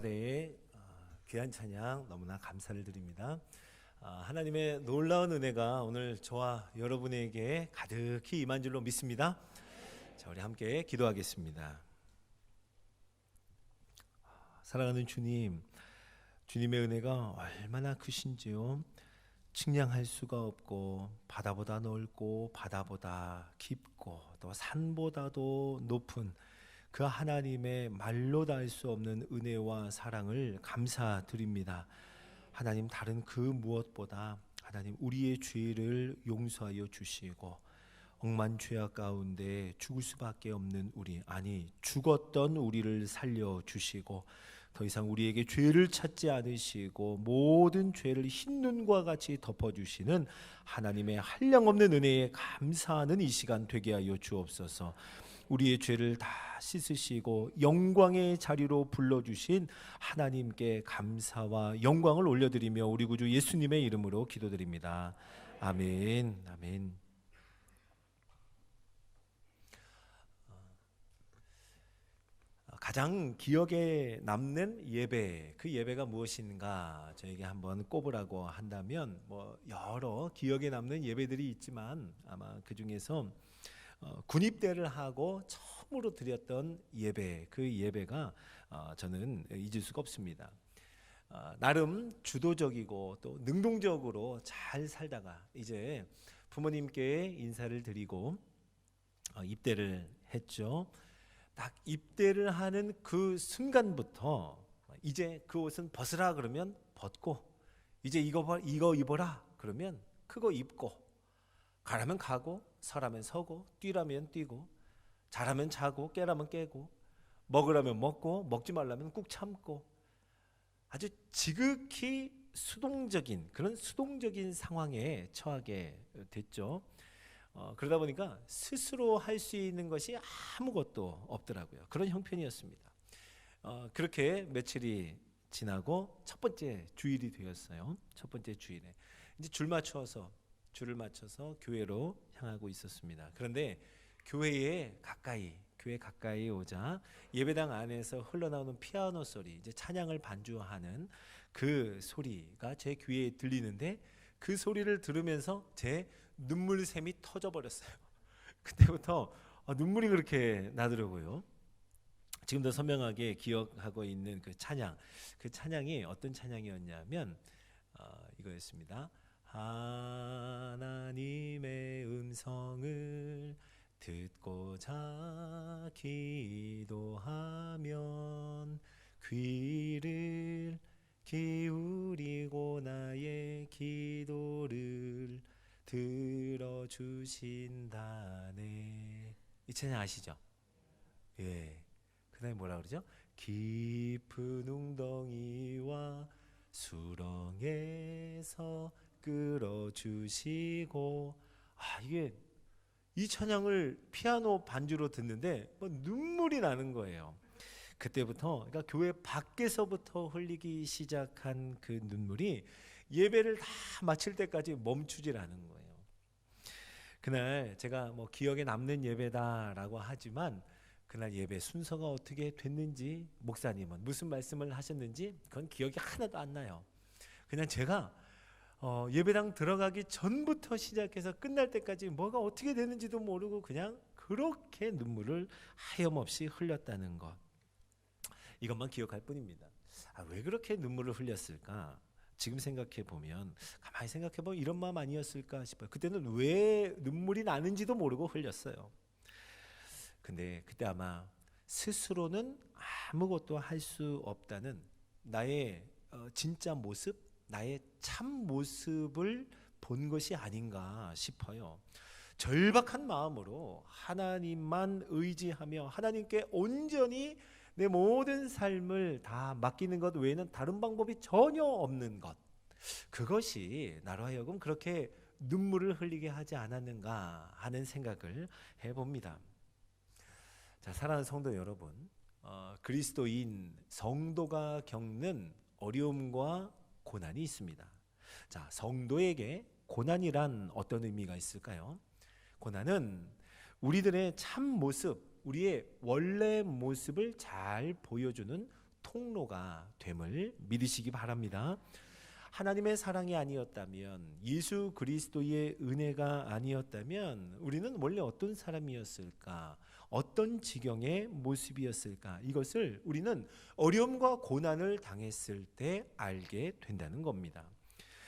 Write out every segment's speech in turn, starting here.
대의 귀한 찬양 너무나 감사를 드립니다. 하나님의 놀라운 은혜가 오늘 저와 여러분에게 가득히 임한 줄로 믿습니다. 자, 우리 함께 기도하겠습니다. 사랑하는 주님, 주님의 은혜가 얼마나 크신지요. 측량할 수가 없고 바다보다 넓고 바다보다 깊고 또 산보다도 높은 그 하나님의 말로 다 할 수 없는 은혜와 사랑을 감사드립니다. 하나님, 다른 그 무엇보다 하나님 우리의 죄를 용서하여 주시고 억만 죄악 가운데 죽을 수밖에 없는 우리, 아니 죽었던 우리를 살려주시고 더 이상 우리에게 죄를 찾지 않으시고 모든 죄를 흰눈과 같이 덮어주시는 하나님의 한량없는 은혜에 감사하는 이 시간 되게 하여 주옵소서. 우리의 죄를 다 씻으시고 영광의 자리로 불러주신 하나님께 감사와 영광을 올려드리며 우리 구주 예수님의 이름으로 기도드립니다. 아멘. 아멘. 가장 기억에 남는 예배, 그 예배가 무엇인가 저에게 한번 꼽으라고 한다면 여러 기억에 남는 예배들이 있지만 아마 그 중에서 군입대를 하고 처음으로 드렸던 예배, 그 예배가 저는 잊을 수가 없습니다. 나름 주도적이고 또 능동적으로 잘 살다가 이제 부모님께 인사를 드리고 입대를 했죠. 딱 입대를 하는 그 순간부터 이제 그 옷은 벗으라 그러면 벗고, 이제 이거 입어라 그러면 그거 입고, 가라면 가고, 서라면 서고, 뛰라면 뛰고, 자라면 자고, 깨라면 깨고, 먹으라면 먹고, 먹지 말라면 꾹 참고, 아주 지극히 그런 수동적인 상황에 처하게 됐죠. 그러다 보니까 스스로 할 수 있는 것이 아무것도 없더라고요. 그런 형편이었습니다. 그렇게 며칠이 지나고 첫 번째 주일이 되었어요. 첫 번째 주일에 이제 줄을 맞춰서 교회로 향하고 있었습니다. 그런데 교회 가까이 오자 예배당 안에서 흘러나오는 피아노 소리, 이제 찬양을 반주하는 그 소리가 제 귀에 들리는데 그 소리를 들으면서 제 눈물샘이 터져버렸어요. 그때부터 눈물이 그렇게 나더라고요. 지금도 선명하게 기억하고 있는 그 찬양이 어떤 찬양이었냐면 이거였습니다. 하나님의 음성을 듣고자 기도하면 귀를 기울이고 나의 기도를 들어주신다네. 이 찬양 아시죠? 예. 그 다음에 뭐라 그러죠? 깊은 웅덩이와 수렁에서 끌어주시고. 이게 이 찬양을 피아노 반주로 듣는데 눈물이 나는 거예요. 그때부터, 그러니까 교회 밖에서부터 흘리기 시작한 그 눈물이 예배를 다 마칠 때까지 멈추질 않은 거예요. 그날 제가 기억에 남는 예배다라고 하지만 그날 예배 순서가 어떻게 됐는지, 목사님은 무슨 말씀을 하셨는지 그건 기억이 하나도 안 나요. 그냥 제가 예배당 들어가기 전부터 시작해서 끝날 때까지 뭐가 어떻게 되는지도 모르고 그냥 그렇게 눈물을 하염없이 흘렸다는 것, 이것만 기억할 뿐입니다. 왜 그렇게 눈물을 흘렸을까? 지금 가만히 생각해 보면 이런 마음 아니었을까 싶어요. 그때는 왜 눈물이 나는지도 모르고 흘렸어요. 근데 그때 아마 스스로는 아무것도 할 수 없다는 나의 진짜 모습, 나의 참 모습을 본 것이 아닌가 싶어요. 절박한 마음으로 하나님만 의지하며 하나님께 온전히 내 모든 삶을 다 맡기는 것 외에는 다른 방법이 전혀 없는 것, 그것이 나로 하여금 그렇게 눈물을 흘리게 하지 않았는가 하는 생각을 해봅니다. 자, 사랑하는 성도 여러분, 그리스도인 성도가 겪는 어려움과 고난이 있습니다. 자, 성도에게 고난이란 어떤 의미가 있을까요? 고난은 우리들의 참 모습, 우리의 원래 모습을 잘 보여주는 통로가 됨을 믿으시기 바랍니다. 하나님의 사랑이 아니었다면, 예수 그리스도의 은혜가 아니었다면 우리는 원래 어떤 사람이었을까? 어떤 지경의 모습이었을까? 이것을 우리는 어려움과 고난을 당했을 때 알게 된다는 겁니다.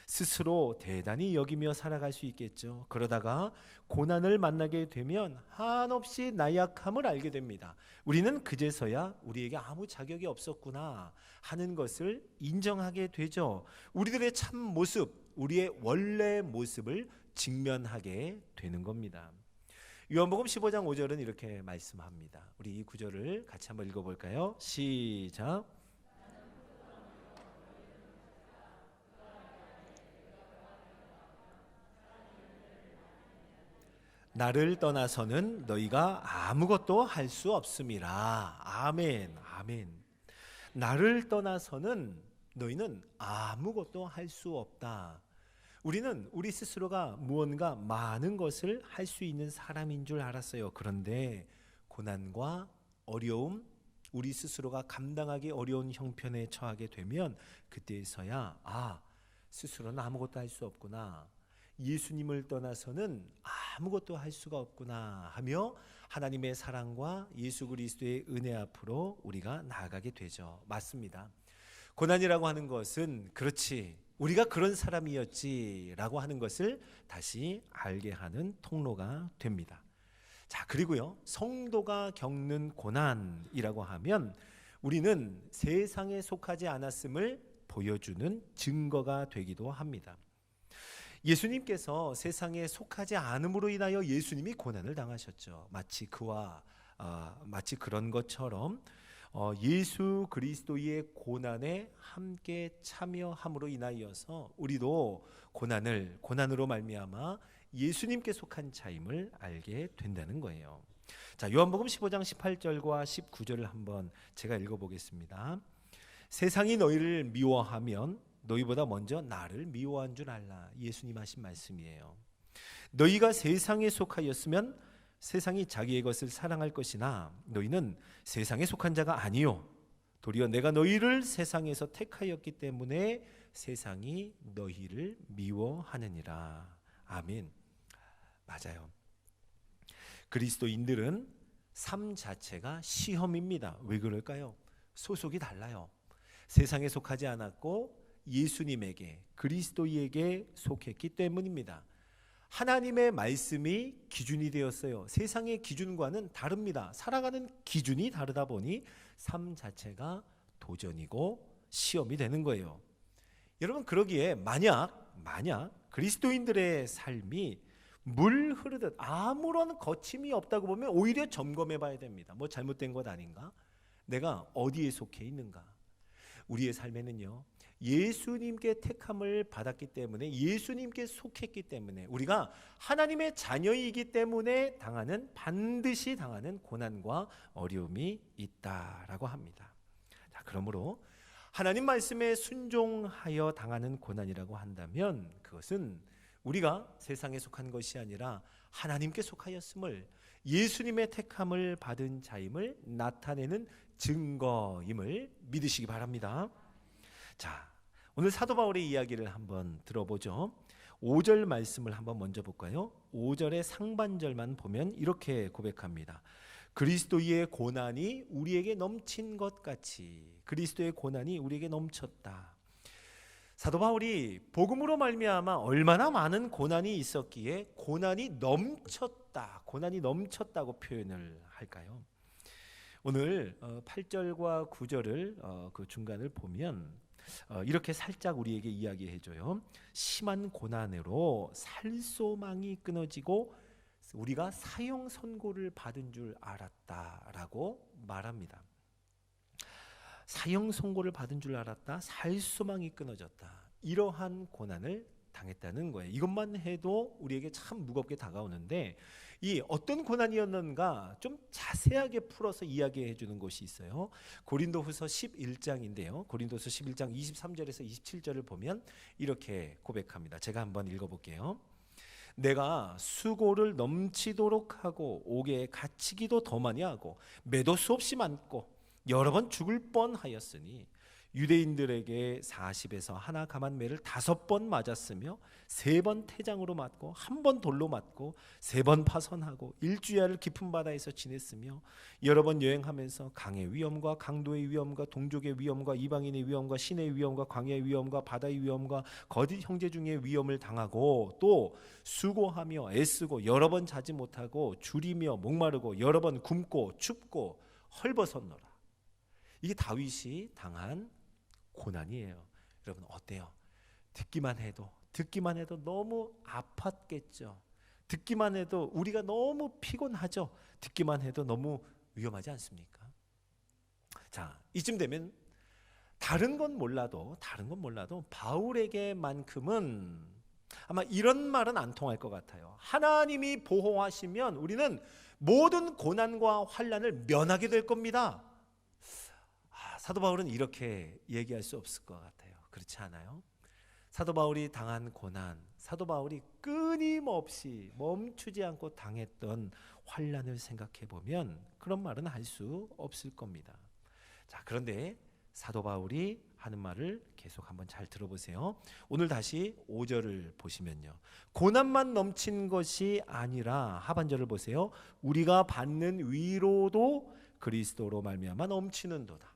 스스로 대단히 여기며 살아갈 수 있겠죠. 그러다가 고난을 만나게 되면 한없이 나약함을 알게 됩니다. 우리는 그제서야 우리에게 아무 자격이 없었구나 하는 것을 인정하게 되죠. 우리들의 참 모습, 우리의 원래 모습을 직면하게 되는 겁니다. 요한복음 15장 5절은 이렇게 말씀합니다. 우리 이 구절을 같이 한번 읽어볼까요? 시작. 나를 떠나서는 너희가 아무것도 할 수 없음이라. 아멘, 아멘. 나를 떠나서는 너희는 아무것도 할 수 없다. 우리는 우리 스스로가 무언가 많은 것을 할 수 있는 사람인 줄 알았어요. 그런데 고난과 어려움, 우리 스스로가 감당하기 어려운 형편에 처하게 되면 그때서야 스스로는 아무것도 할 수 없구나. 예수님을 떠나서는 아무것도 할 수가 없구나 하며 하나님의 사랑과 예수 그리스도의 은혜 앞으로 우리가 나아가게 되죠. 맞습니다. 고난이라고 하는 것은 그렇지, 우리가 그런 사람이었지라고 하는 것을 다시 알게 하는 통로가 됩니다. 자, 그리고요, 성도가 겪는 고난이라고 하면 우리는 세상에 속하지 않았음을 보여주는 증거가 되기도 합니다. 예수님께서 세상에 속하지 않음으로 인하여 예수님이 고난을 당하셨죠. 마치 그런 것처럼 예수 그리스도의 고난에 함께 참여함으로 인하여서 우리도 고난으로 말미암아 예수님께 속한 자임을 알게 된다는 거예요. 자, 요한복음 15장 18절과 19절을 한번 제가 읽어보겠습니다. 세상이 너희를 미워하면 너희보다 먼저 나를 미워한 줄 알라. 예수님 하신 말씀이에요. 너희가 세상에 속하였으면 세상이 자기의 것을 사랑할 것이나 너희는 세상에 속한 자가 아니요 도리어 내가 너희를 세상에서 택하였기 때문에 세상이 너희를 미워하느니라. 아멘. 맞아요. 그리스도인들은 삶 자체가 시험입니다. 왜 그럴까요? 소속이 달라요. 세상에 속하지 않았고 예수님에게, 그리스도에게 속했기 때문입니다. 하나님의 말씀이 기준이 되었어요. 세상의 기준과는 다릅니다. 살아가는 기준이 다르다 보니 삶 자체가 도전이고 시험이 되는 거예요. 여러분, 그러기에 만약 그리스도인들의 삶이 물 흐르듯 아무런 거침이 없다고 보면 오히려 점검해 봐야 됩니다. 뭐 잘못된 것 아닌가? 내가 어디에 속해 있는가? 우리의 삶에는요, 예수님께 택함을 받았기 때문에, 예수님께 속했기 때문에, 우리가 하나님의 자녀이기 때문에 반드시 당하는 고난과 어려움이 있다라고 합니다. 자, 그러므로 하나님 말씀에 순종하여 당하는 고난이라고 한다면 그것은 우리가 세상에 속한 것이 아니라 하나님께 속하였음을, 예수님의 택함을 받은 자임을 나타내는 증거임을 믿으시기 바랍니다. 자, 오늘 사도 바울의 이야기를 한번 들어보죠. 5절 말씀을 한번 먼저 볼까요? 5절의 상반절만 보면 이렇게 고백합니다. 그리스도의 고난이 우리에게 넘친 것 같이, 그리스도의 고난이 우리에게 넘쳤다. 사도 바울이 복음으로 말미암아 얼마나 많은 고난이 있었기에 고난이 넘쳤다고 표현을 할까요? 오늘 8절과 9절을 그 중간을 보면 이렇게 살짝 우리에게 이야기해줘요. 심한 고난으로 살소망이 끊어지고 우리가 사형 선고를 받은 줄 알았다라고 말합니다. 사형 선고를 받은 줄 알았다, 살소망이 끊어졌다, 이러한 고난을 당했다는 거예요. 이것만 해도 우리에게 참 무겁게 다가오는데, 이 어떤 고난이었는가 좀 자세하게 풀어서 이야기해 주는 곳이 있어요. 고린도후서 11장인데요. 고린도후서 11장 23절에서 27절을 보면 이렇게 고백합니다. 제가 한번 읽어볼게요. 내가 수고를 넘치도록 하고 옥에 갇히기도 더 많이 하고 매도 수없이 많고 여러 번 죽을 뻔하였으니 유대인들에게 40에서 하나 감한 매를 5번 맞았으며 3번 태장으로 맞고 1번 돌로 맞고 3번 파선하고 일주야를 깊은 바다에서 지냈으며 여러 번 여행하면서 강의 위험과 강도의 위험과 동족의 위험과 이방인의 위험과 신의 위험과 광야의 위험과 바다의 위험과 거짓 형제 중에 위험을 당하고 또 수고하며 애쓰고 여러 번 자지 못하고 줄이며 목마르고 여러 번 굶고 춥고 헐벗었노라. 이게 다윗이 당한 고난이에요. 여러분 어때요? 듣기만 해도 너무 아팠겠죠. 듣기만 해도 우리가 너무 피곤하죠. 듣기만 해도 너무 위험하지 않습니까? 자, 이쯤 되면 다른 건 몰라도 바울에게만큼은 아마 이런 말은 안 통할 것 같아요. 하나님이 보호하시면 우리는 모든 고난과 환난을 면하게 될 겁니다. 사도 바울은 이렇게 얘기할 수 없을 것 같아요. 그렇지 않아요? 사도 바울이 당한 고난, 사도 바울이 끊임없이 멈추지 않고 당했던 환난을 생각해 보면 그런 말은 할 수 없을 겁니다. 자, 그런데 사도 바울이 하는 말을 계속 한번 잘 들어보세요. 오늘 다시 5절을 보시면요, 고난만 넘친 것이 아니라 하반절을 보세요. 우리가 받는 위로도 그리스도로 말미암아 넘치는도다.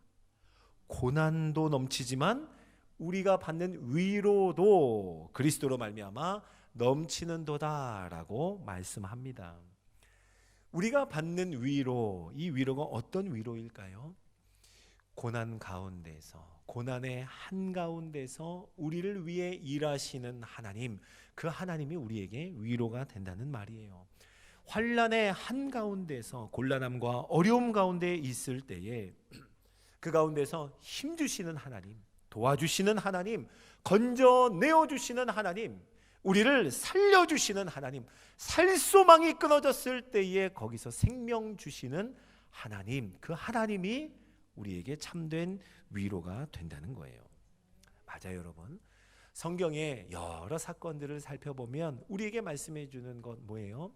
고난도 넘치지만 우리가 받는 위로도 그리스도로 말미암아 넘치는도다라고 말씀합니다. 우리가 받는 위로, 이 위로가 어떤 위로일까요? 고난 가운데서, 고난의 한가운데서 우리를 위해 일하시는 하나님, 그 하나님이 우리에게 위로가 된다는 말이에요. 환난의 한가운데서, 곤란함과 어려움 가운데 있을 때에 그 가운데서 힘주시는 하나님, 도와주시는 하나님, 건져내어주시는 하나님, 우리를 살려주시는 하나님, 살소망이 끊어졌을 때에 거기서 생명 주시는 하나님, 그 하나님이 우리에게 참된 위로가 된다는 거예요. 맞아요, 여러분. 성경의 여러 사건들을 살펴보면 우리에게 말씀해 주는 것 뭐예요?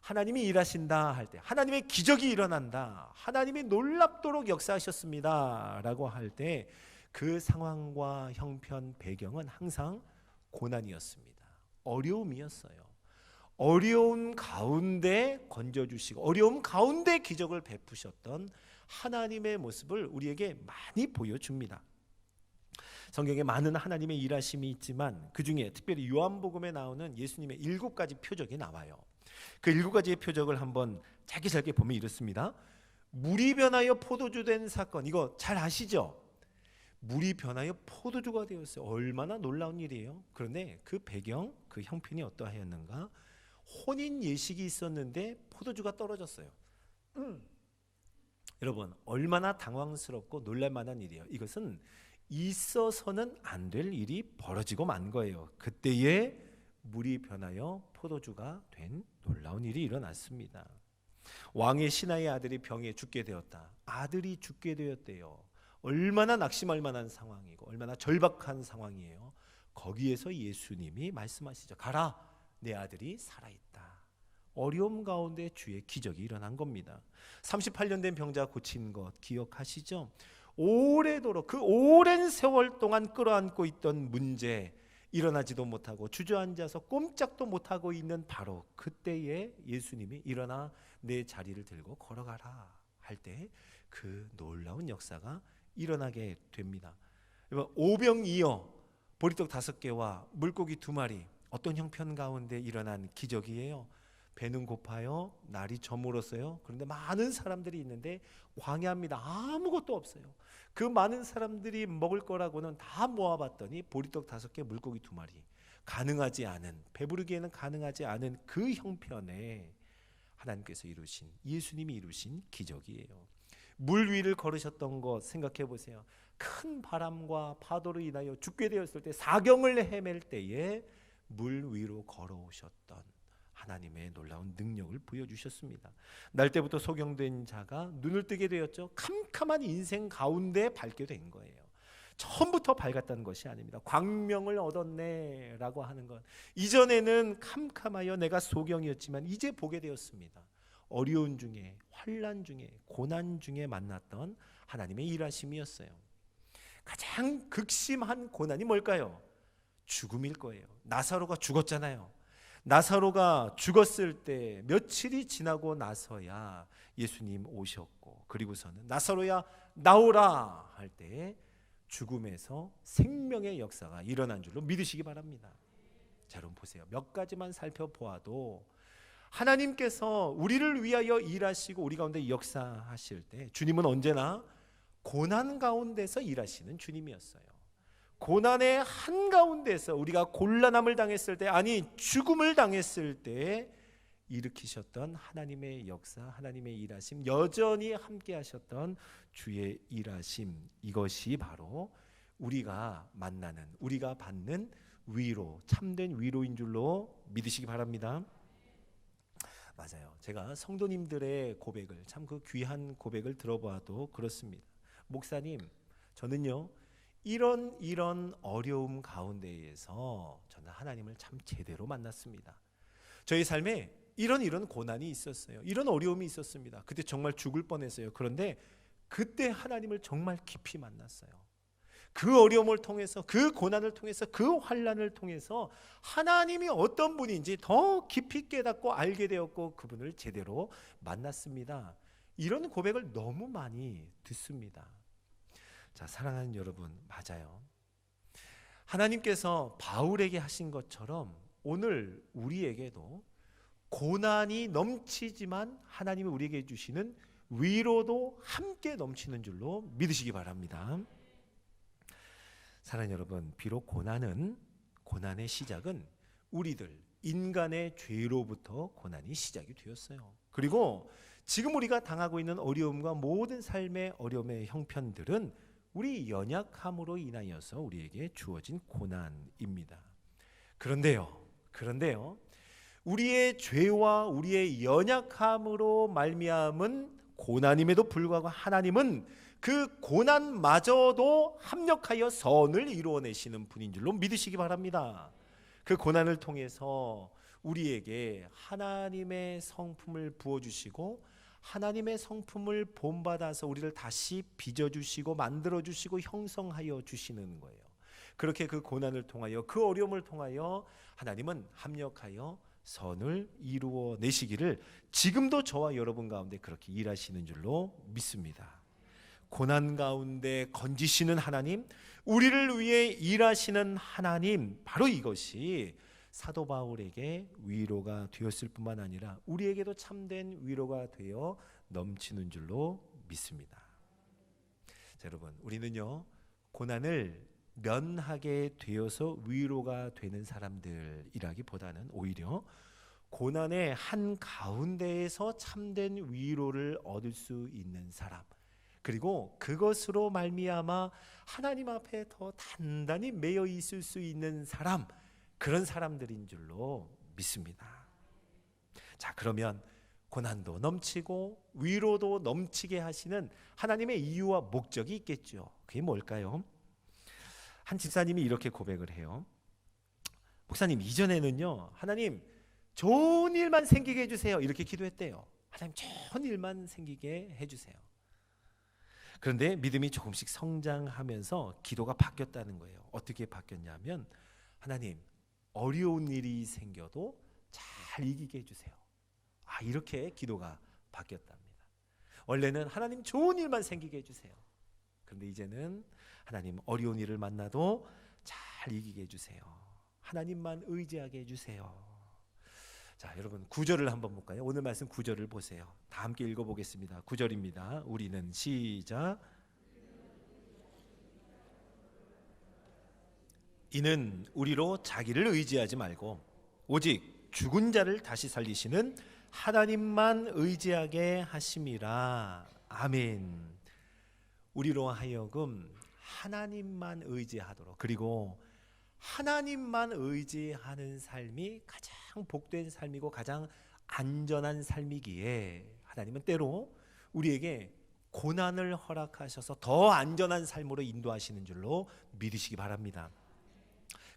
하나님이 일하신다 할 때, 하나님의 기적이 일어난다, 하나님이 놀랍도록 역사하셨습니다 라고 할 때 그 상황과 형편, 배경은 항상 고난이었습니다. 어려움이었어요. 어려움 가운데 건져주시고 어려움 가운데 기적을 베푸셨던 하나님의 모습을 우리에게 많이 보여줍니다. 성경에 많은 하나님의 일하심이 있지만 그 중에 특별히 요한복음에 나오는 예수님의 7가지 표적이 나와요. 그 7가지의 표적을 한번 짧게 보면 이렇습니다. 물이 변하여 포도주 된 사건, 이거 잘 아시죠? 물이 변하여 포도주가 되었어요. 얼마나 놀라운 일이에요. 그런데 그 배경, 그 형편이 어떠하였는가? 혼인 예식이 있었는데 포도주가 떨어졌어요. 여러분, 얼마나 당황스럽고 놀랄만한 일이에요. 이것은 있어서는 안 될 일이 벌어지고 만 거예요. 그때에 물이 변하여 포도주가 된 놀라운 일이 일어났습니다. 왕의 신하의 아들이 병에 죽게 되었다. 아들이 죽게 되었대요. 얼마나 낙심할 만한 상황이고 얼마나 절박한 상황이에요. 거기에서 예수님이 말씀하시죠. 가라, 내 아들이 살아있다. 어려움 가운데 주의 기적이 일어난 겁니다. 38년 된 병자 고친 것 기억하시죠? 오래도록 그 오랜 세월 동안 끌어안고 있던 문제, 일어나지도 못하고 주저앉아서 꼼짝도 못하고 있는 바로 그때에 예수님이 일어나 내 자리를 들고 걸어가라 할 때 그 놀라운 역사가 일어나게 됩니다. 오병이어, 보리떡 5개와 물고기 2마리, 어떤 형편 가운데 일어난 기적이에요. 배는 고파요. 날이 저물었어요. 그런데 많은 사람들이 있는데 광야입니다. 아무것도 없어요. 그 많은 사람들이 먹을 거라고는 다 모아봤더니 보리떡 5개, 물고기 2마리. 가능하지 않은, 배부르기에는 가능하지 않은 그 형편에 하나님께서 이루신, 예수님이 이루신 기적이에요. 물 위를 걸으셨던 것 생각해 보세요. 큰 바람과 파도로 인하여 죽게 되었을 때, 사경을 헤맬 때에 물 위로 걸어오셨던 하나님의 놀라운 능력을 보여주셨습니다. 날 때부터 소경된 자가 눈을 뜨게 되었죠. 캄캄한 인생 가운데 밝게 된 거예요. 처음부터 밝았다는 것이 아닙니다. 광명을 얻었네 라고 하는 것, 이전에는 캄캄하여 내가 소경이었지만 이제 보게 되었습니다. 어려운 중에, 환난 중에, 고난 중에 만났던 하나님의 일하심이었어요. 가장 극심한 고난이 뭘까요? 죽음일 거예요. 나사로가 죽었잖아요. 나사로가 죽었을 때 며칠이 지나고 나서야 예수님 오셨고, 그리고서는 나사로야 나오라 할 때 죽음에서 생명의 역사가 일어난 줄로 믿으시기 바랍니다. 자, 여러분 보세요. 몇 가지만 살펴보아도 하나님께서 우리를 위하여 일하시고 우리 가운데 역사하실 때 주님은 언제나 고난 가운데서 일하시는 주님이었어요. 고난의 한가운데서 우리가 곤란함을 당했을 때, 아니 죽음을 당했을 때 일으키셨던 하나님의 역사, 하나님의 일하심, 여전히 함께 하셨던 주의 일하심, 이것이 바로 우리가 만나는, 우리가 받는 위로, 참된 위로인 줄로 믿으시기 바랍니다. 맞아요. 제가 성도님들의 고백을, 참 그 귀한 고백을 들어봐도 그렇습니다. 목사님, 저는요 이런 어려움 가운데에서 저는 하나님을 참 제대로 만났습니다. 저희 삶에 이런 고난이 있었어요. 이런 어려움이 있었습니다. 그때 정말 죽을 뻔했어요. 그런데 그때 하나님을 정말 깊이 만났어요. 그 어려움을 통해서, 그 고난을 통해서, 그 환난을 통해서 하나님이 어떤 분인지 더 깊이 깨닫고 알게 되었고 그분을 제대로 만났습니다. 이런 고백을 너무 많이 듣습니다. 자, 사랑하는 여러분, 맞아요. 하나님께서 바울에게 하신 것처럼 오늘 우리에게도 고난이 넘치지만 하나님이 우리에게 주시는 위로도 함께 넘치는 줄로 믿으시기 바랍니다. 사랑하는 여러분, 비록 고난의 시작은 우리들 인간의 죄로부터 고난이 시작이 되었어요. 그리고 지금 우리가 당하고 있는 어려움과 모든 삶의 어려움의 형편들은 우리 연약함으로 인하여서 우리에게 주어진 고난입니다. 그런데요, 우리의 죄와 우리의 연약함으로 말미암은 고난임에도 불구하고 하나님은 그 고난마저도 합력하여 선을 이루어내시는 분인 줄로 믿으시기 바랍니다. 그 고난을 통해서 우리에게 하나님의 성품을 부어주시고 하나님의 성품을 본받아서 우리를 다시 빚어주시고 만들어주시고 형성하여 주시는 거예요. 그렇게 그 고난을 통하여, 그 어려움을 통하여 하나님은 합력하여 선을 이루어내시기를 지금도 저와 여러분 가운데 그렇게 일하시는 줄로 믿습니다. 고난 가운데 건지시는 하나님, 우리를 위해 일하시는 하나님, 바로 이것이 사도 바울에게 위로가 되었을 뿐만 아니라 우리에게도 참된 위로가 되어 넘치는 줄로 믿습니다. 자, 여러분, 우리는요 고난을 면하게 되어서 위로가 되는 사람들이라기보다는 오히려 고난의 한 가운데에서 참된 위로를 얻을 수 있는 사람, 그리고 그것으로 말미암아 하나님 앞에 더 단단히 매여 있을 수 있는 사람, 그런 사람들인 줄로 믿습니다. 자, 그러면 고난도 넘치고 위로도 넘치게 하시는 하나님의 이유와 목적이 있겠죠. 그게 뭘까요? 한 집사님이 이렇게 고백을 해요. 목사님, 이전에는요 하나님 좋은 일만 생기게 해주세요 이렇게 기도했대요. 하나님 좋은 일만 생기게 해주세요. 그런데 믿음이 조금씩 성장하면서 기도가 바뀌었다는 거예요. 어떻게 바뀌었냐면, 하나님 어려운 일이 생겨도 잘 이기게 해주세요. 이렇게 기도가 바뀌었답니다. 원래는 하나님 좋은 일만 생기게 해주세요. 그런데 이제는 하나님 어려운 일을 만나도 잘 이기게 해주세요. 하나님만 의지하게 해주세요. 자, 여러분 9절을 한번 볼까요? 오늘 말씀 9절을 보세요. 다 함께 읽어보겠습니다. 9절입니다. 우리는 시작. 이는 우리로 자기를 의지하지 말고 오직 죽은 자를 다시 살리시는 하나님만 의지하게 하심이라. 아멘. 우리로 하여금 하나님만 의지하도록, 그리고 하나님만 의지하는 삶이 가장 복된 삶이고 가장 안전한 삶이기에 하나님은 때로 우리에게 고난을 허락하셔서 더 안전한 삶으로 인도하시는 줄로 믿으시기 바랍니다.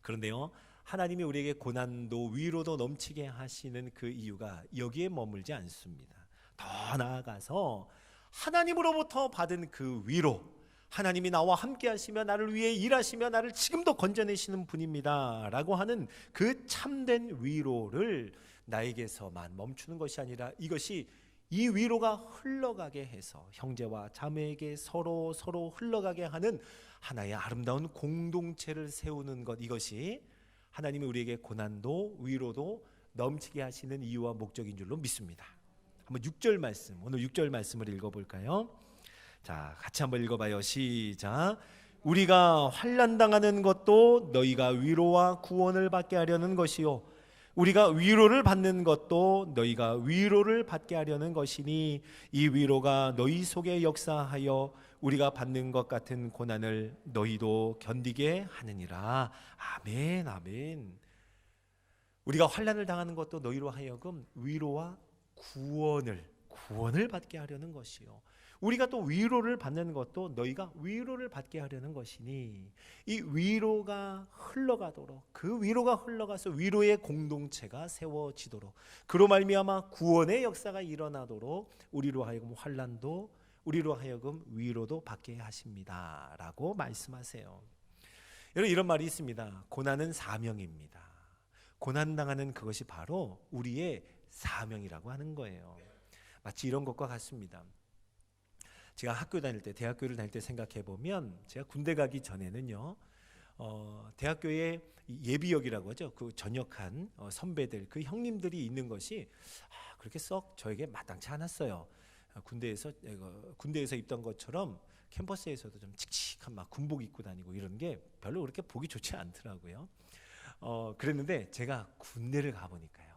그런데요, 하나님이 우리에게 고난도 위로도 넘치게 하시는 그 이유가 여기에 머물지 않습니다. 더 나아가서 하나님으로부터 받은 그 위로, 하나님이 나와 함께 하시며 나를 위해 일하시며 나를 지금도 건져내시는 분입니다 라고 하는 그 참된 위로를 나에게서만 멈추는 것이 아니라 이것이 이 위로가 흘러가게 해서 형제와 자매에게 서로 흘러가게 하는 하나의 아름다운 공동체를 세우는 것, 이것이 하나님이 우리에게 고난도 위로도 넘치게 하시는 이유와 목적인 줄로 믿습니다. 한번 6절 말씀, 오늘 6절 말씀을 읽어볼까요? 자, 같이 한번 읽어봐요. 시작. 우리가 환난 당하는 것도 너희가 위로와 구원을 받게 하려는 것이요, 우리가 위로를 받는 것도 너희가 위로를 받게 하려는 것이니 이 위로가 너희 속에 역사하여 우리가 받는 것 같은 고난을 너희도 견디게 하느니라. 아멘, 아멘. 우리가 환난을 당하는 것도 너희로 하여금 위로와 구원을 받게 하려는 것이요, 우리가 또 위로를 받는 것도 너희가 위로를 받게 하려는 것이니 이 위로가 흘러가도록, 그 위로가 흘러가서 위로의 공동체가 세워지도록, 그로 말미암아 구원의 역사가 일어나도록 우리로 하여금 환난도, 우리로 하여금 위로도 받게 하십니다 라고 말씀하세요. 여러분, 이런 말이 있습니다. 고난은 사명입니다. 고난당하는 그것이 바로 우리의 사명이라고 하는 거예요. 마치 이런 것과 같습니다. 제가 학교 다닐 때, 대학교를 다닐 때 생각해 보면, 제가 군대 가기 전에는요, 대학교에 예비역이라고 하죠. 그 전역한 선배들, 그 형님들이 있는 것이 그렇게 썩 저에게 마땅치 않았어요. 군대에서 입던 것처럼 캠퍼스에서도 좀 칙칙한 막 군복 입고 다니고 이런 게 별로 그렇게 보기 좋지 않더라고요. 그랬는데 제가 군대를 가보니까요,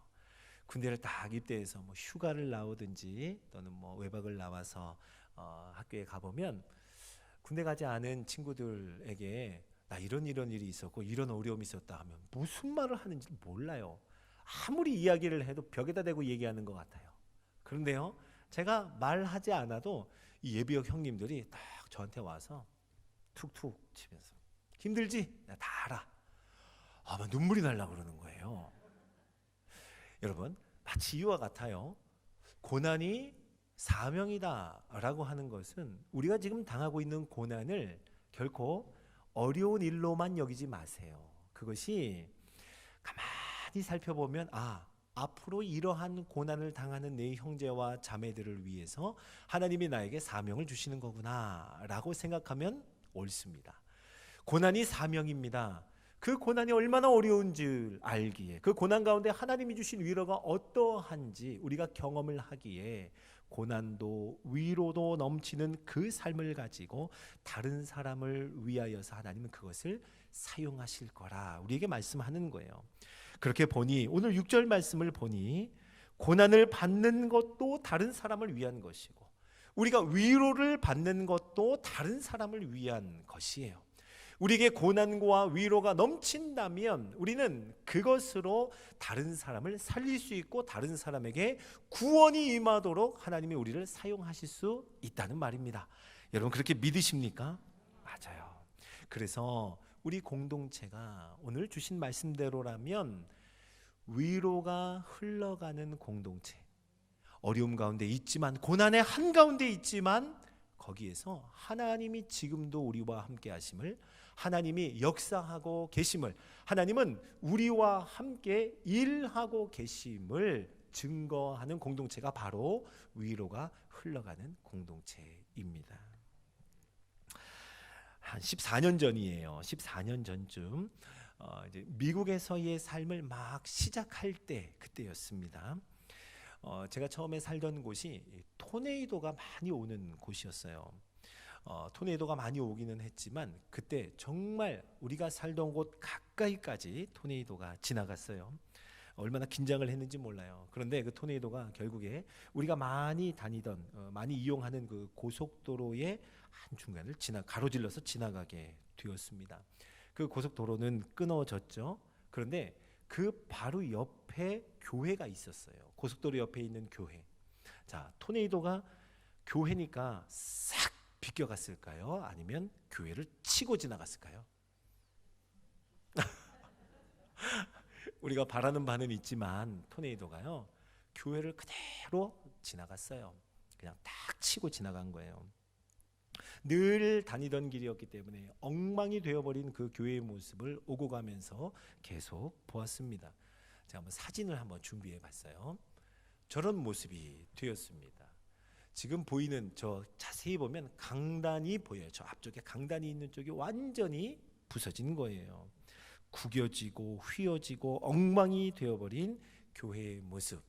군대를 딱 입대해서 뭐 휴가를 나오든지 또는 뭐 외박을 나와서 학교에 가보면 군대 가지 않은 친구들에게 나 이런 일이 있었고 이런 어려움이 있었다 하면 무슨 말을 하는지 몰라요. 아무리 이야기를 해도 벽에다 대고 얘기하는 것 같아요. 그런데요, 제가 말하지 않아도 이 예비역 형님들이 딱 저한테 와서 툭툭 치면서 힘들지? 나 다 알아. 막 눈물이 날려고 그러는 거예요. 여러분, 마치 이와 같아요. 고난이 사명이다 라고 하는 것은 우리가 지금 당하고 있는 고난을 결코 어려운 일로만 여기지 마세요. 그것이 가만히 살펴보면 앞으로 이러한 고난을 당하는 내 형제와 자매들을 위해서 하나님이 나에게 사명을 주시는 거구나 라고 생각하면 옳습니다. 고난이 사명입니다. 그 고난이 얼마나 어려운 줄 알기에, 그 고난 가운데 하나님이 주신 위로가 어떠한지 우리가 경험을 하기에 고난도 위로도 넘치는 그 삶을 가지고 다른 사람을 위하여서 하나님은 그것을 사용하실 거라 우리에게 말씀하는 거예요. 그렇게 보니 오늘 6절 말씀을 보니 고난을 받는 것도 다른 사람을 위한 것이고 우리가 위로를 받는 것도 다른 사람을 위한 것이에요. 우리에게 고난과 위로가 넘친다면 우리는 그것으로 다른 사람을 살릴 수 있고 다른 사람에게 구원이 임하도록 하나님이 우리를 사용하실 수 있다는 말입니다. 여러분, 그렇게 믿으십니까? 맞아요. 그래서 우리 공동체가 오늘 주신 말씀대로라면 위로가 흘러가는 공동체, 어려움 가운데 있지만, 고난의 한가운데 있지만 거기에서 하나님이 지금도 우리와 함께 하심을, 하나님이 역사하고 계심을, 하나님은 우리와 함께 일하고 계심을 증거하는 공동체가 바로 위로가 흘러가는 공동체입니다. 한 14년 전이에요. 14년 전쯤 이제 미국에서의 삶을 막 시작할 때, 그때였습니다. 제가 처음에 살던 곳이 토네이도가 많이 오는 곳이었어요. 토네이도가 많이 오기는 했지만 그때 정말 우리가 살던 곳 가까이까지 토네이도가 지나갔어요. 얼마나 긴장을 했는지 몰라요. 그런데 그 토네이도가 결국에 우리가 많이 다니던 많이 이용하는 그 고속도로의 한 중간을 가로질러서 지나가게 되었습니다. 그 고속도로는 끊어졌죠. 그런데 그 바로 옆에 교회가 있었어요. 고속도로 옆에 있는 교회. 자, 토네이도가 교회니까 싹 비껴갔을까요? 아니면 교회를 치고 지나갔을까요? 우리가 바라는 바는 있지만 토네이도가요, 교회를 그대로 지나갔어요. 그냥 딱 치고 지나간 거예요. 늘 다니던 길이었기 때문에 엉망이 되어버린 그 교회의 모습을 오고 가면서 계속 보았습니다. 제가 한번 사진을 한번 준비해 봤어요. 저런 모습이 되었습니다. 지금 보이는 저 자세히 보면 강단이 보여요. 저 앞쪽에 강단이 있는 쪽이 완전히 부서진 거예요. 구겨지고 휘어지고 엉망이 되어버린 교회의 모습.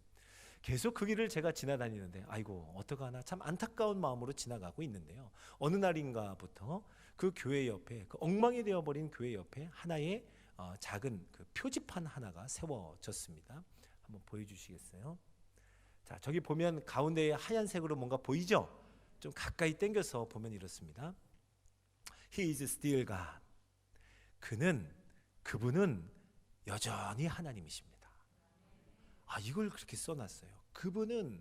계속 그 길을 제가 지나다니는데 아이고 어떡하나 참 안타까운 마음으로 지나가고 있는데요. 어느 날인가부터 그 교회 옆에, 그 엉망이 되어버린 교회 옆에 하나의 작은 그 표지판 하나가 세워졌습니다. 한번 보여주시겠어요? 자, 저기 보면 가운데에 하얀색으로 뭔가 보이죠? 좀 가까이 당겨서 보면 이렇습니다. He is still God. 그분은 여전히 하나님이십니다. 이걸 그렇게 써놨어요. 그분은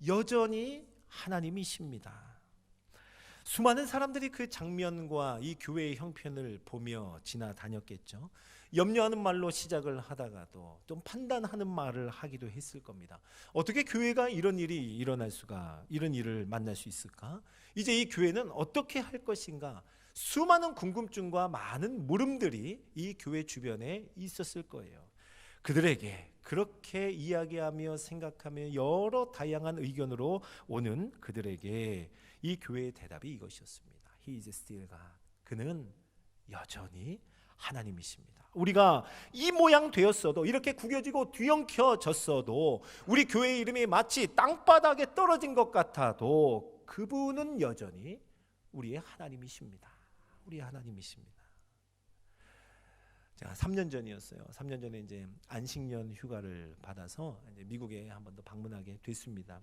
여전히 하나님이십니다. 수많은 사람들이 그 장면과 이 교회의 형편을 보며 지나다녔겠죠. 염려하는 말로 시작을 하다가도 좀 판단하는 말을 하기도 했을 겁니다. 어떻게 교회가 이런 일을 만날 수 있을까? 이제 이 교회는 어떻게 할 것인가? 수많은 궁금증과 많은 물음들이 이 교회 주변에 있었을 거예요. 그들에게 그렇게 이야기하며 생각하며 여러 다양한 의견으로 오는 그들에게 이 교회의 대답이 이것이었습니다. He is still God. 그는 여전히 하나님이십니다. 우리가 이 모양 되었어도, 이렇게 구겨지고 뒤엉켜졌어도, 우리 교회의 이름이 마치 땅바닥에 떨어진 것 같아도 그분은 여전히 우리의 하나님이십니다. 우리의 하나님이십니다. 제가 3년 전이었어요. 3년 전에 이제 안식년 휴가를 받아서 이제 미국에 한 번 더 방문하게 됐습니다.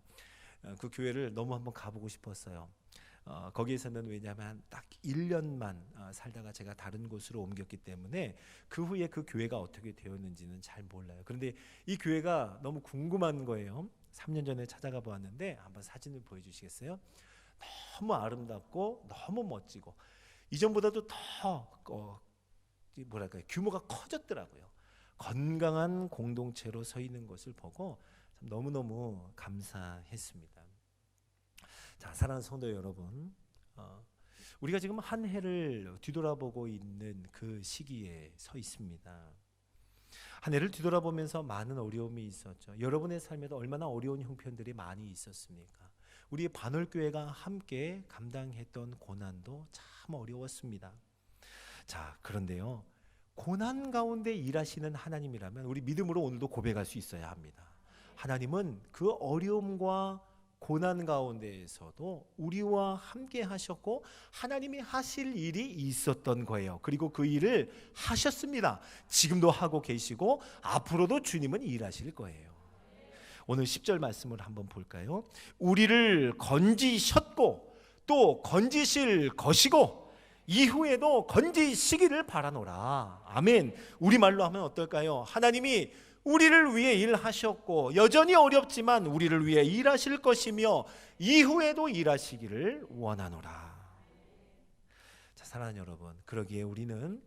그 교회를 너무 한번 가보고 싶었어요. 거기에서는 왜냐하면 딱 1년만 살다가 제가 다른 곳으로 옮겼기 때문에 그 후에 그 교회가 어떻게 되었는지는 잘 몰라요. 그런데 이 교회가 너무 궁금한 거예요. 3년 전에 찾아가 보았는데 한번 사진을 보여주시겠어요? 너무 아름답고 너무 멋지고 이전보다도 더 규모가 커졌더라고요. 건강한 공동체로 서 있는 것을 보고 참 너무너무 감사했습니다. 자, 사랑하는 성도 여러분, 우리가 지금 한 해를 뒤돌아보고 있는 그 시기에 서 있습니다. 한 해를 뒤돌아보면서 많은 어려움이 있었죠. 여러분의 삶에도 얼마나 어려운 형편들이 많이 있었습니까? 우리 반월교회가 함께 감당했던 고난도 참 어려웠습니다. 자, 그런데요, 고난 가운데 일하시는 하나님이라면 우리 믿음으로 오늘도 고백할 수 있어야 합니다. 하나님은 그 어려움과 고난 가운데에서도 우리와 함께 하셨고 하나님이 하실 일이 있었던 거예요. 그리고 그 일을 하셨습니다. 지금도 하고 계시고 앞으로도 주님은 일하실 거예요. 오늘 10절 말씀을 한번 볼까요? 우리를 건지셨고 또 건지실 것이고 이후에도 건지시기를 바라노라. 아멘. 우리말로 하면 어떨까요? 하나님이 우리를 위해 일하셨고 여전히 어렵지만 우리를 위해 일하실 것이며 이후에도 일하시기를 원하노라. 자, 사랑하는 여러분, 그러기에 우리는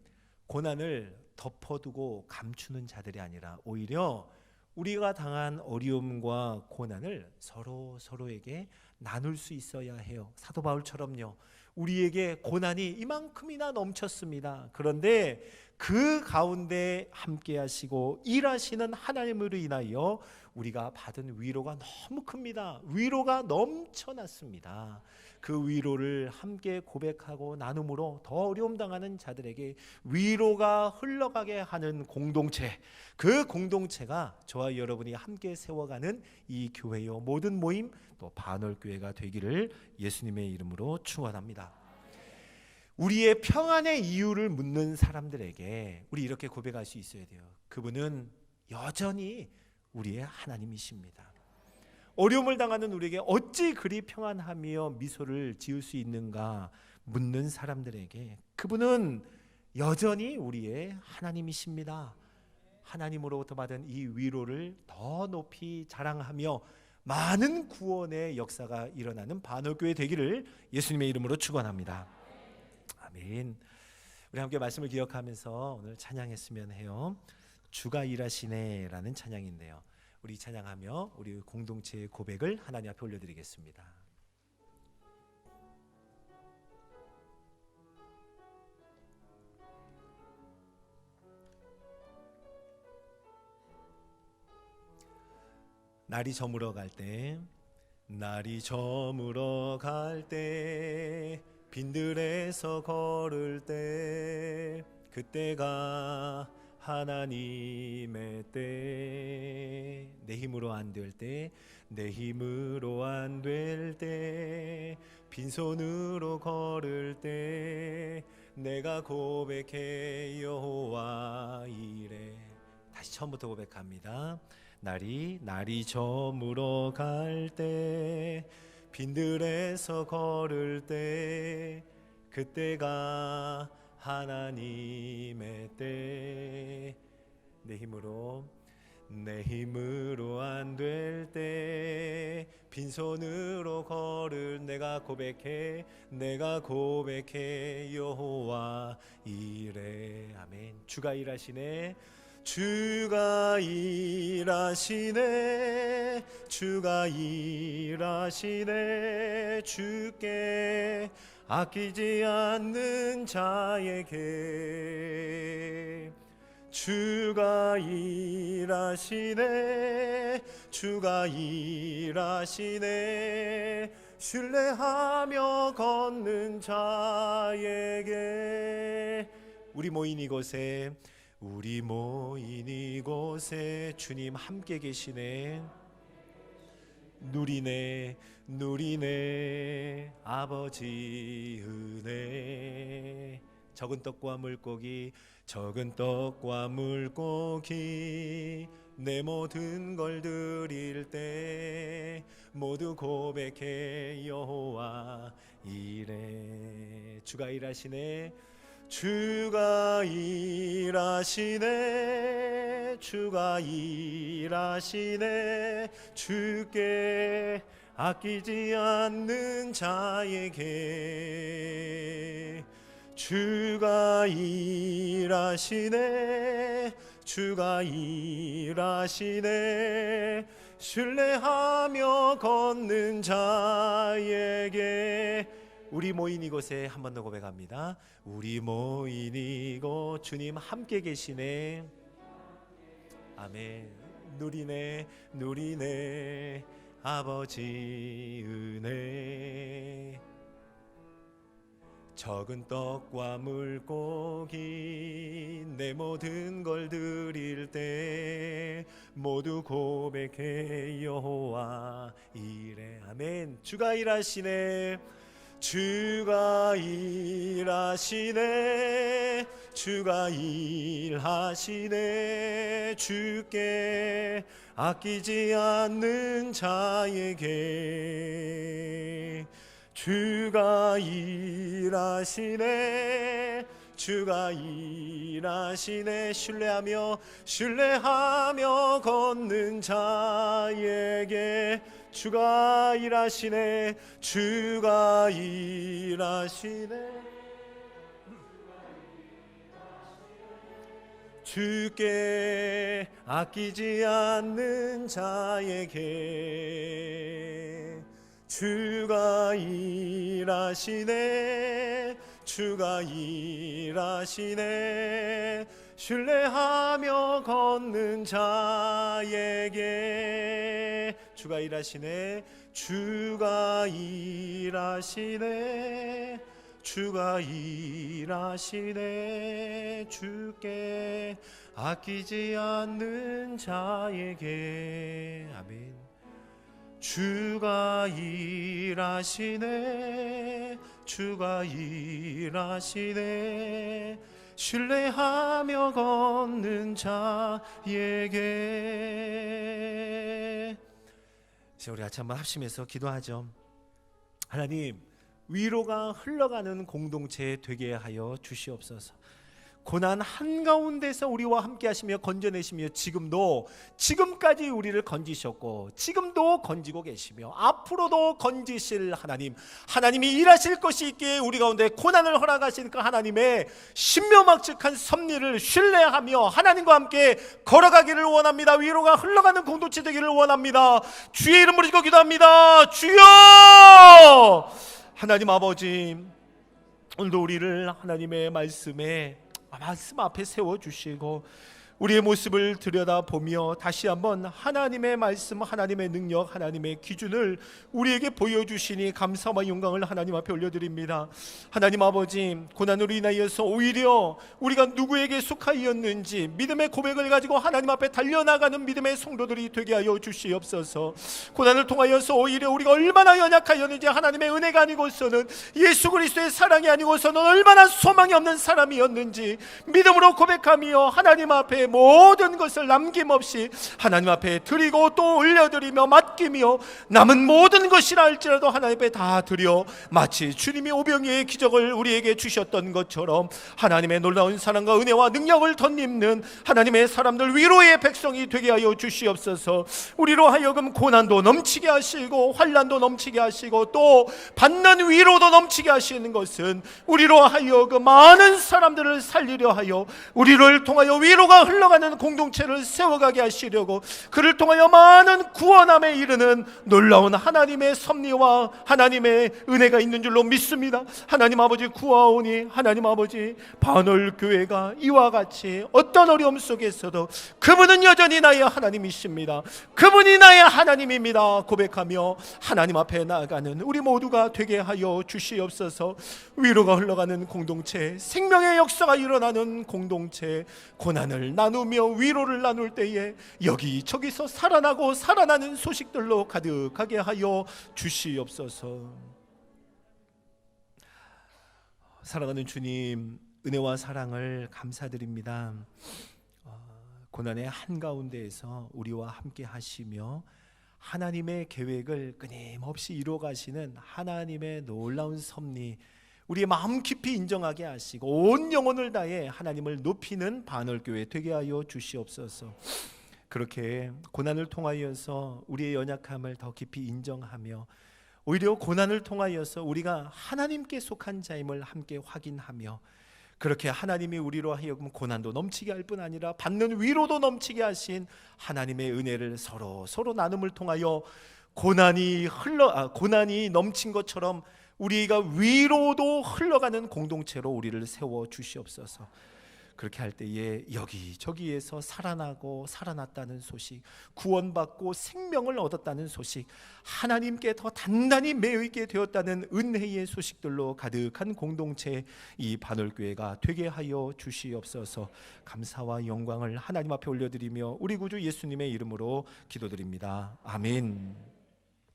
고난을 덮어두고 감추는 자들이 아니라 오히려 우리가 당한 어려움과 고난을 서로에게 나눌 수 있어야 해요. 사도 바울처럼요, 우리에게 고난이 이만큼이나 넘쳤습니다. 그런데 그 가운데 함께 하시고 일하시는 하나님으로 인하여 우리가 받은 위로가 너무 큽니다. 위로가 넘쳐났습니다. 그 위로를 함께 고백하고 나눔으로 더 어려움 당하는 자들에게 위로가 흘러가게 하는 공동체, 그 공동체가 저와 여러분이 함께 세워가는 이 교회요 모든 모임, 또 반월교회가 되기를 예수님의 이름으로 축원합니다. 우리의 평안의 이유를 묻는 사람들에게 우리 이렇게 고백할 수 있어야 돼요. 그분은 여전히 우리의 하나님이십니다. 어려움을 당하는 우리에게 어찌 그리 평안하며 미소를 지을 수 있는가 묻는 사람들에게 그분은 여전히 우리의 하나님이십니다. 하나님으로부터 받은 이 위로를 더 높이 자랑하며 많은 구원의 역사가 일어나는 반월교회 되기를 예수님의 이름으로 축원합니다. 아멘. 우리 함께 말씀을 기억하면서 오늘 찬양했으면 해요. 주가 일하시네 라는 찬양인데요, 우리 찬양하며 우리 공동체의 고백을 하나님 앞에 올려드리겠습니다. 날이 저물어 갈 때, 날이 저물어 갈 때, 빈들에서 걸을 때, 그때가 하나님의 때. 내 힘으로 안 될 때, 내 힘으로 안 될 때, 빈손으로 걸을 때, 내가 고백해 여호와 이래. 다시 처음부터 고백합니다. 날이 저물어 갈 때, 빈들에서 걸을 때, 그때가 하나님의 때. 내 힘으로 안 될 때, 빈손으로 걸을 내가 고백해 여호와 이래. 아멘. 주가 일하시네, 주가 일하시네, 주가 일하시네. 주께 아끼지 않는 자에게 주가 일하시네, 주가 일하시네. 신뢰하며 걷는 자에게. 우리 모인 이곳에 주님 함께 계시네. 누리네 아버지 은혜. 적은 떡과 물고기 내 모든 걸 드릴 때 모두 고백해 여호와 이래. 주가 일하시네, 주가 일하시네, 주가 일하시네. 주께 아끼지 않는 자에게 주가 일하시네, 주가 일하시네. 신뢰하며 걷는 자에게. 우리 모인 이곳에 한 번 더 고백합니다. 우리 모인 이곳 주님 함께 계시네. 아멘. 누리네 아버지 은혜. 적은 떡과 물고기 내 모든 걸 드릴 때 모두 고백해 여호와 이래. 아멘. 주가 일하시네, 주가 일하시네, 주가 일하시네. 주께 아끼지 않는 자에게 주가 일하시네, 주가 일하시네. 신뢰하며 걷는 자에게 주가 일하시네, 주가 일하시네. 주께 아끼지 않는 자에게 주가 일하시네, 주가 일하시네. 신뢰하며 걷는 자에게 주가 일하시네, 주가 일하시네, 주가 일하시네. 주께 아끼지 않는 자에게. 아멘. 주가 일하시네, 주가 일하시네. 신뢰하며 걷는 자에게. 이제 우리 같이 한번 합심해서 기도하죠. 하나님, 위로가 흘러가는 공동체 되게 하여 주시옵소서. 고난 한가운데서 우리와 함께 하시며 건져내시며 지금까지 우리를 건지셨고 지금도 건지고 계시며 앞으로도 건지실 하나님, 하나님이 일하실 것이 있기에 우리 가운데 고난을 허락하신 그 하나님의 신묘막측한 섭리를 신뢰하며 하나님과 함께 걸어가기를 원합니다. 위로가 흘러가는 공동체 되기를 원합니다. 주의 이름으로 지고 기도합니다. 주여! 하나님 아버지, 오늘도 우리를 하나님의 말씀 앞에 세워주시고 우리의 모습을 들여다보며 다시 한번 하나님의 말씀, 하나님의 능력, 하나님의 기준을 우리에게 보여주시니 감사와 영광을 하나님 앞에 올려드립니다. 하나님 아버지, 고난으로 인하여서 오히려 우리가 누구에게 속하였는지 믿음의 고백을 가지고 하나님 앞에 달려나가는 믿음의 성도들이 되게 하여 주시옵소서. 고난을 통하여서 오히려 우리가 얼마나 연약하였는지, 하나님의 은혜가 아니고서는, 예수 그리스도의 사랑이 아니고서는 얼마나 소망이 없는 사람이었는지 믿음으로 고백하며 하나님 앞에 모든 것을 남김없이 하나님 앞에 드리고 또 올려드리며 맡기며 남은 모든 것이라 할지라도 하나님 앞에 다 드려 마치 주님이 오병이의 기적을 우리에게 주셨던 것처럼 하나님의 놀라운 사랑과 은혜와 능력을 덧입는 하나님의 사람들, 위로의 백성이 되게 하여 주시옵소서. 우리로 하여금 고난도 넘치게 하시고 환난도 넘치게 하시고 또 받는 위로도 넘치게 하시는 것은 우리로 하여금 많은 사람들을 살리려 하여 우리를 통하여 위로가 흘러가는 공동체를 세워가게 하시려고, 그를 통하여 많은 구원함에 이르는 놀라운 하나님의 섭리와 하나님의 은혜가 있는 줄로 믿습니다. 하나님 아버지, 구하오니 하나님 아버지, 반월교회가 이와 같이 어떤 어려움 속에서도 그분은 여전히 나의 하나님이십니다. 그분이 나의 하나님입니다 고백하며 하나님 앞에 나아가는 우리 모두가 되게 하여 주시옵소서. 위로가 흘러가는 공동체, 생명의 역사가 일어나는 공동체, 고난을 나누며 위로를 나눌 때에 여기저기서 살아나고 살아나는 소식들로 가득하게 하여 주시옵소서. 사랑하는 주님, 은혜와 사랑을 감사드립니다. 고난의 한가운데에서 우리와 함께 하시며 하나님의 계획을 끊임없이 이루어가시는 하나님의 놀라운 섭리, 우리의 마음 깊이 인정하게 하시고 온 영혼을 다해 하나님을 높이는 반월교회 되게 하여 주시옵소서. 그렇게 고난을 통하여서 우리의 연약함을 더 깊이 인정하며 오히려 고난을 통하여서 우리가 하나님께 속한 자임을 함께 확인하며, 그렇게 하나님이 우리로 하여금 고난도 넘치게 할 뿐 아니라 받는 위로도 넘치게 하신 하나님의 은혜를 서로 나눔을 통하여 고난이 넘친 것처럼 우리가 위로도 흘러가는 공동체로 우리를 세워 주시옵소서. 그렇게 할 때에 여기저기에서 살아나고 살아났다는 소식, 구원받고 생명을 얻었다는 소식, 하나님께 더 단단히 매여있게 되었다는 은혜의 소식들로 가득한 공동체, 이 반월교회가 되게 하여 주시옵소서. 감사와 영광을 하나님 앞에 올려드리며 우리 구주 예수님의 이름으로 기도드립니다. 아멘.